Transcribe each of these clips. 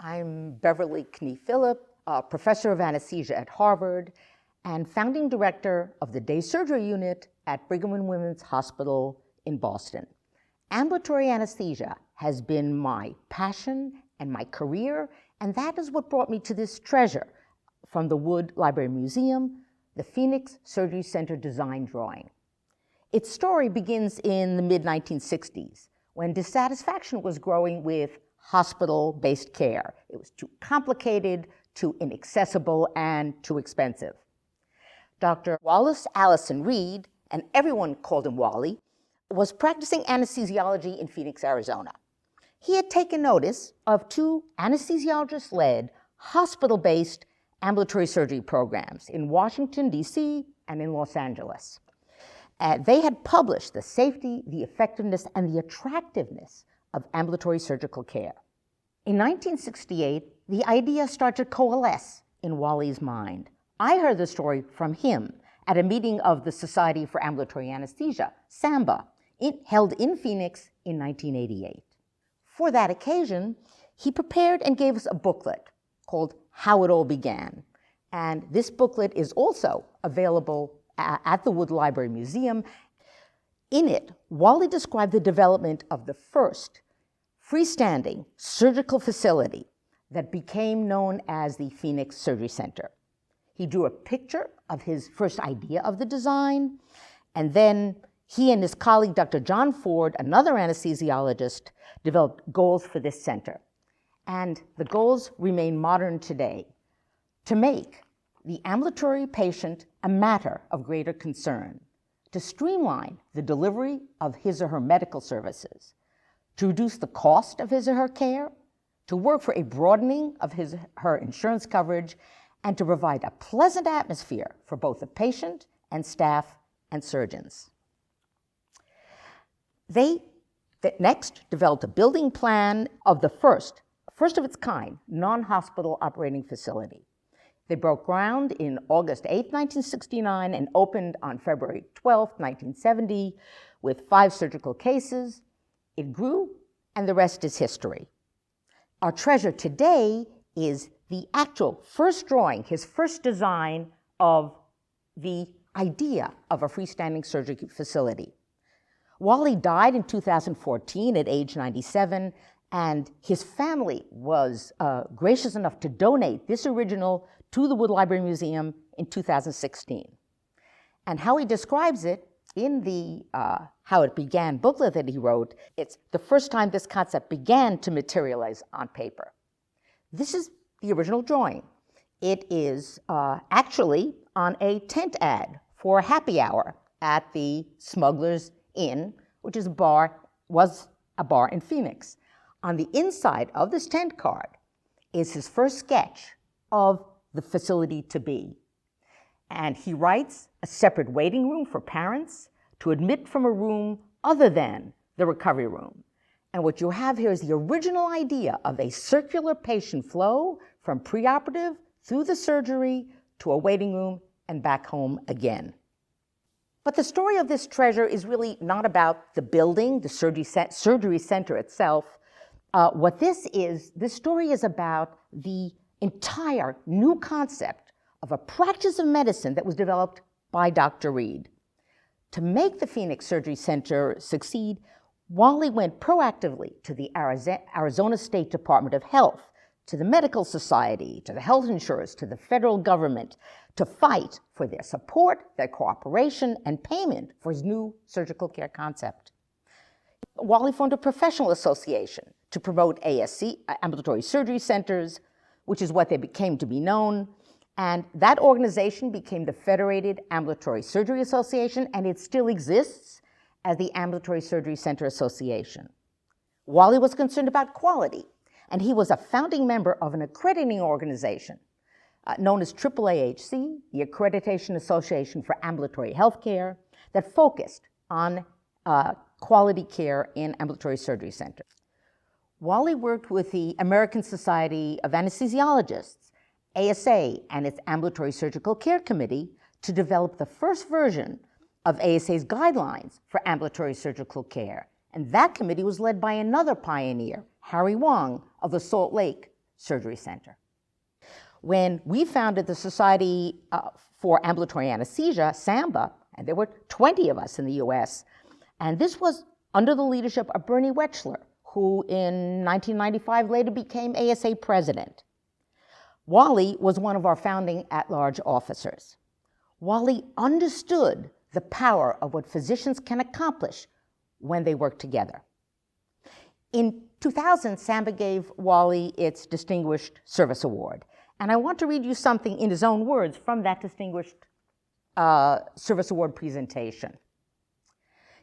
I'm Beverly Knie-Phillip, a professor of anesthesia at Harvard and founding director of the day surgery unit at Brigham and Women's Hospital in Boston. Ambulatory anesthesia has been my passion and my career, and that is what brought me to this treasure from the Wood Library Museum, the Phoenix Surgery Center design drawing. Its story begins in the mid-1960s, when dissatisfaction was growing with hospital-based care. It was too complicated, too inaccessible, and too expensive. Dr. Wallace Allison Reed, and everyone called him Wally, was practicing anesthesiology in Phoenix, Arizona. He had taken notice of two anesthesiologist-led, hospital-based ambulatory surgery programs in Washington, D.C. and in Los Angeles. They had published the safety, the effectiveness, and the attractiveness of ambulatory surgical care. In 1968, the idea started to coalesce in Wally's mind. I heard the story from him at a meeting of the Society for Ambulatory Anesthesia, SAMBA, held in Phoenix in 1988. For that occasion, he prepared and gave us a booklet called How It All Began. And this booklet is also available at the Wood Library Museum. In it, Wally described the development of the first freestanding surgical facility that became known as the Phoenix Surgery Center. He drew a picture of his first idea of the design, and then he and his colleague, Dr. John Ford, another anesthesiologist, developed goals for this center. And the goals remain modern today: to make the ambulatory patient a matter of greater concern, to streamline the delivery of his or her medical services, to reduce the cost of his or her care, to work for a broadening of his or her insurance coverage, and to provide a pleasant atmosphere for both the patient and staff and surgeons. They next developed a building plan of the first of its kind, non-hospital operating facility. They broke ground in August 8, 1969, and opened on February 12, 1970, with 5 surgical cases. It grew, and the rest is history. Our treasure today is the actual first drawing, his first design of the idea of a freestanding surgery facility. Wally died in 2014 at age 97, and his family was gracious enough to donate this original to the Wood Library Museum in 2016. And how he describes it in the How It Began booklet that he wrote, it's the first time this concept began to materialize on paper. This is the original drawing. It is actually on a tent ad for a happy hour at the Smugglers Inn, which is was a bar in Phoenix. On the inside of this tent card is his first sketch of the facility to be. And he writes a separate waiting room for parents to admit from a room other than the recovery room. And what you have here is the original idea of a circular patient flow from preoperative through the surgery to a waiting room and back home again. But the story of this treasure is really not about the building, the surgery center itself. This story is about the entire new concept of a practice of medicine that was developed by Dr. Reed. To make the Phoenix Surgery Center succeed, Wally went proactively to the Arizona State Department of Health, to the Medical Society, to the health insurers, to the federal government, to fight for their support, their cooperation, and payment for his new surgical care concept. Wally formed a professional association to promote ASC, ambulatory surgery centers, which is what they became to be known. And that organization became the Federated Ambulatory Surgery Association, and it still exists as the Ambulatory Surgery Center Association. Wally was concerned about quality, and he was a founding member of an accrediting organization known as AAAHC, the Accreditation Association for Ambulatory Healthcare, that focused on quality care in ambulatory surgery centers. Wally worked with the American Society of Anesthesiologists, ASA, and its Ambulatory Surgical Care Committee to develop the first version of ASA's guidelines for ambulatory surgical care. And that committee was led by another pioneer, Harry Wong of the Salt Lake Surgery Center. When we founded the Society for Ambulatory Anesthesia, SAMBA, and there were 20 of us in the US, and this was under the leadership of Bernie Wechsler, who in 1995 later became ASA president. Wally was one of our founding at-large officers. Wally understood the power of what physicians can accomplish when they work together. In 2000, SAMBA gave Wally its Distinguished Service Award, and I want to read you something in his own words from that Distinguished Service Award presentation.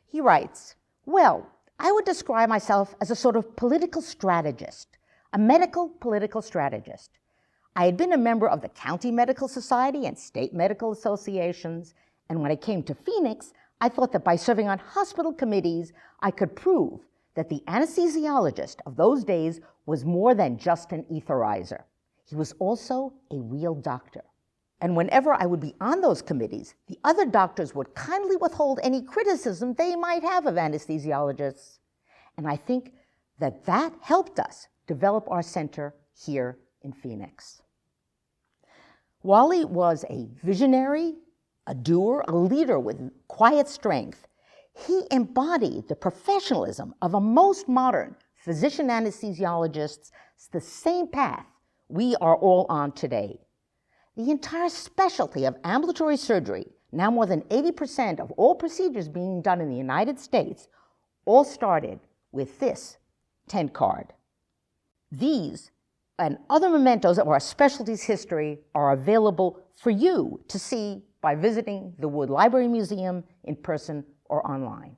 He writes, "Well, I would describe myself as a sort of political strategist, a medical political strategist. I had been a member of the County Medical Society and State Medical Associations, and when I came to Phoenix, I thought that by serving on hospital committees, I could prove that the anesthesiologist of those days was more than just an etherizer. He was also a real doctor. And whenever I would be on those committees, the other doctors would kindly withhold any criticism they might have of anesthesiologists. And I think that that helped us develop our center here in Phoenix." Wally was a visionary, a doer, a leader with quiet strength. He embodied the professionalism of a most modern physician anesthesiologists, the same path we are all on today. The entire specialty of ambulatory surgery, now more than 80% of all procedures being done in the United States, all started with this 10 card. These and other mementos of our specialty's history are available for you to see by visiting the Wood Library Museum in person or online.